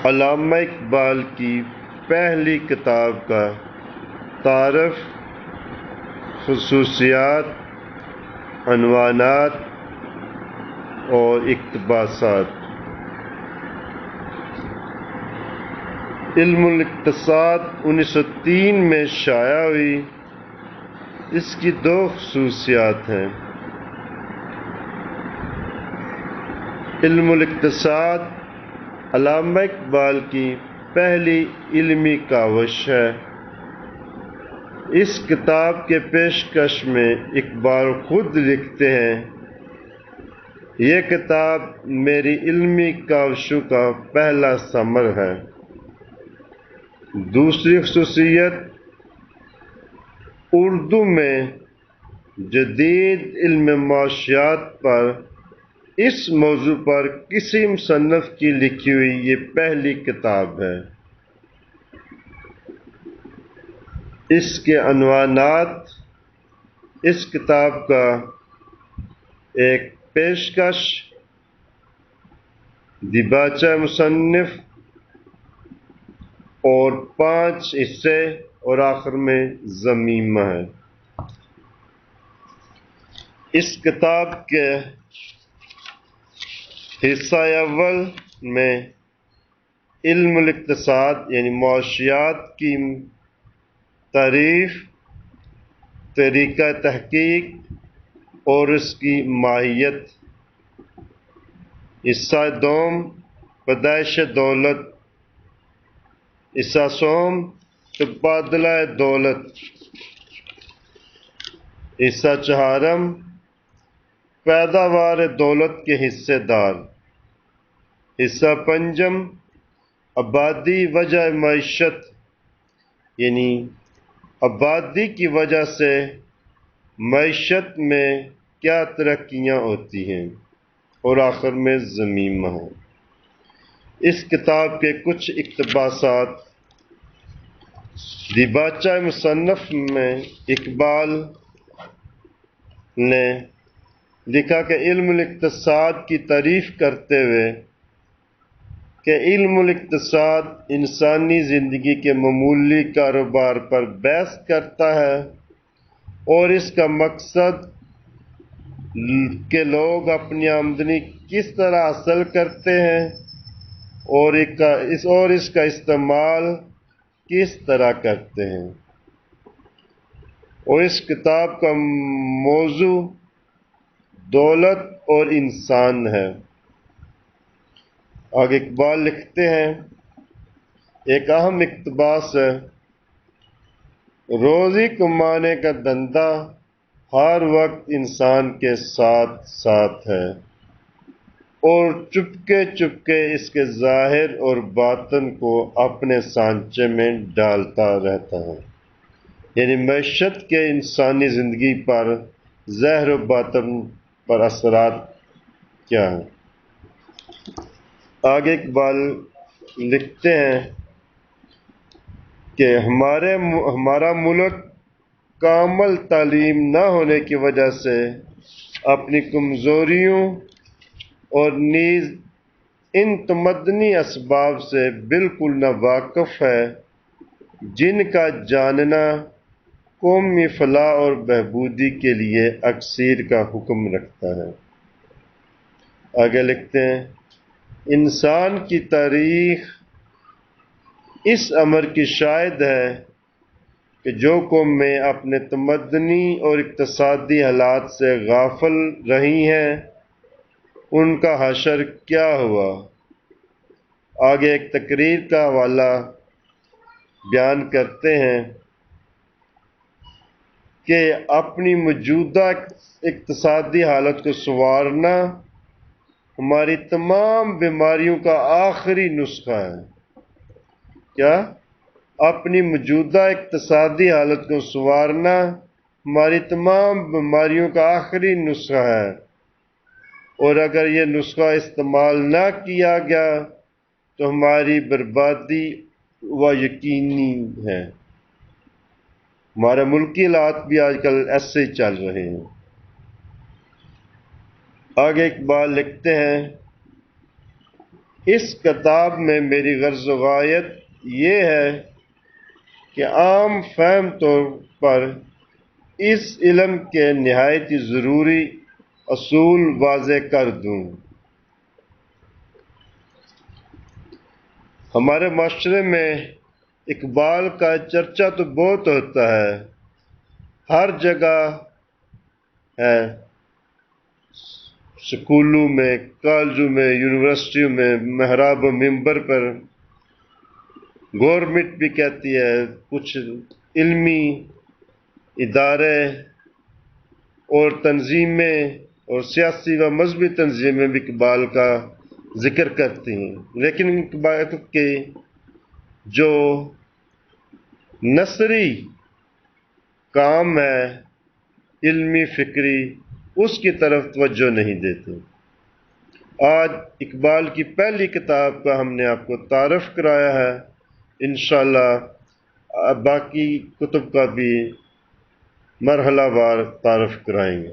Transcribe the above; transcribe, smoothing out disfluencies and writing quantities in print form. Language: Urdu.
علامہ اقبال کی پہلی کتاب کا تعارف، خصوصیات، عنوانات اور اقتباسات۔ علم الاقتصاد 1903 میں شائع ہوئی۔ اس کی دو خصوصیات ہیں۔ علم الاقتصاد علامہ اقبال کی پہلی علمی کاوش ہے۔ اس کتاب کے پیشکش میں اقبال خود لکھتے ہیں، یہ کتاب میری علمی کاوشوں کا پہلا ثمر ہے۔ دوسری خصوصیت، اردو میں جدید علم معاشیات پر اس موضوع پر کسی مصنف کی لکھی ہوئی یہ پہلی کتاب ہے۔ اس کے عنوانات، اس کتاب کا ایک پیشکش، دیباچہ مصنف اور 5 حصے اور آخر میں ضمیمہ ہے۔ اس کتاب کے حصہ اول میں علم الاقتصاد یعنی معاشیات کی تعریف، طریقہ تحقیق اور اس کی ماہیت۔ حصہ دوم پیدائش دولت، حصہ سوم تبادلہ دولت، حصہ چہارم پیداوار دولت کے حصے دار، حصہ پنجم آبادی وجہ معیشت یعنی آبادی کی وجہ سے معیشت میں کیا ترقیاں ہوتی ہیں، اور آخر میں ضمیمہ ہے۔ اس کتاب کے کچھ اقتباسات۔ دیباچہ مصنف میں اقبال نے لکھا کہ علم الاقتصاد کی تعریف کرتے ہوئے کہ علم الاقتصاد انسانی زندگی کے معمولی کاروبار پر بحث کرتا ہے اور اس کا مقصد کہ لوگ اپنی آمدنی کس طرح حاصل کرتے ہیں اور اس کا استعمال کس طرح کرتے ہیں، اور اس کتاب کا موضوع دولت اور انسان ہے۔ آگے اقبال لکھتے ہیں، ایک اہم اقتباس ہے، روزی کمانے کا دھندا ہر وقت انسان کے ساتھ ساتھ ہے اور چپکے چپکے اس کے ظاہر اور باطن کو اپنے سانچے میں ڈالتا رہتا ہے۔ یعنی معیشت کے انسانی زندگی پر ظاہر و باطن پر اثرات کیا ہیں۔ آگے اقبال لکھتے ہیں کہ ہمارا ملک کامل تعلیم نہ ہونے کی وجہ سے اپنی کمزوریوں اور نیز ان تمدنی اسباب سے بالکل ناواقف ہے جن کا جاننا قومی فلاح اور بہبودی کے لیے اکثیر کا حکم رکھتا ہے۔ آگے لکھتے ہیں، انسان کی تاریخ اس امر کی شاہد ہے کہ جو قومیں اپنے تمدنی اور اقتصادی حالات سے غافل رہی ہیں ان کا حشر کیا ہوا۔ آگے ایک تقریر کا حوالہ بیان کرتے ہیں کہ اپنی موجودہ اقتصادی حالت کو سنوارنا ہماری تمام بیماریوں کا آخری نسخہ ہے۔ کیا؟ اپنی موجودہ اقتصادی حالت کو سنوارنا ہماری تمام بیماریوں کا آخری نسخہ ہے، اور اگر یہ نسخہ استعمال نہ کیا گیا تو ہماری بربادی یقینی ہے۔ ہمارے ملکی حالات بھی آج کل ایسے ہی چل رہے ہیں۔ آگے اقبال لکھتے ہیں، اس کتاب میں میری غرض و غایت یہ ہے کہ عام فہم طور پر اس علم کے نہایت ہی ضروری اصول واضح کر دوں۔ ہمارے معاشرے میں اقبال کا چرچا تو بہت ہوتا ہے، ہر جگہ ہے، سکولوں میں، کالجوں میں، یونیورسٹیوں میں، محراب و ممبر پر۔ گورنمنٹ بھی کہتی ہے، کچھ علمی ادارے اور تنظیمیں اور سیاسی و مذہبی تنظیمیں بھی اقبال کا ذکر کرتی ہیں، لیکن اقبال کے جو نثری کام ہے، علمی فکری، اس کی طرف توجہ نہیں دیتے۔ آج اقبال کی پہلی کتاب کا ہم نے آپ کو تعارف کرایا ہے، انشاءاللہ باقی کتب کا بھی مرحلہ وار تعارف کرائیں گے۔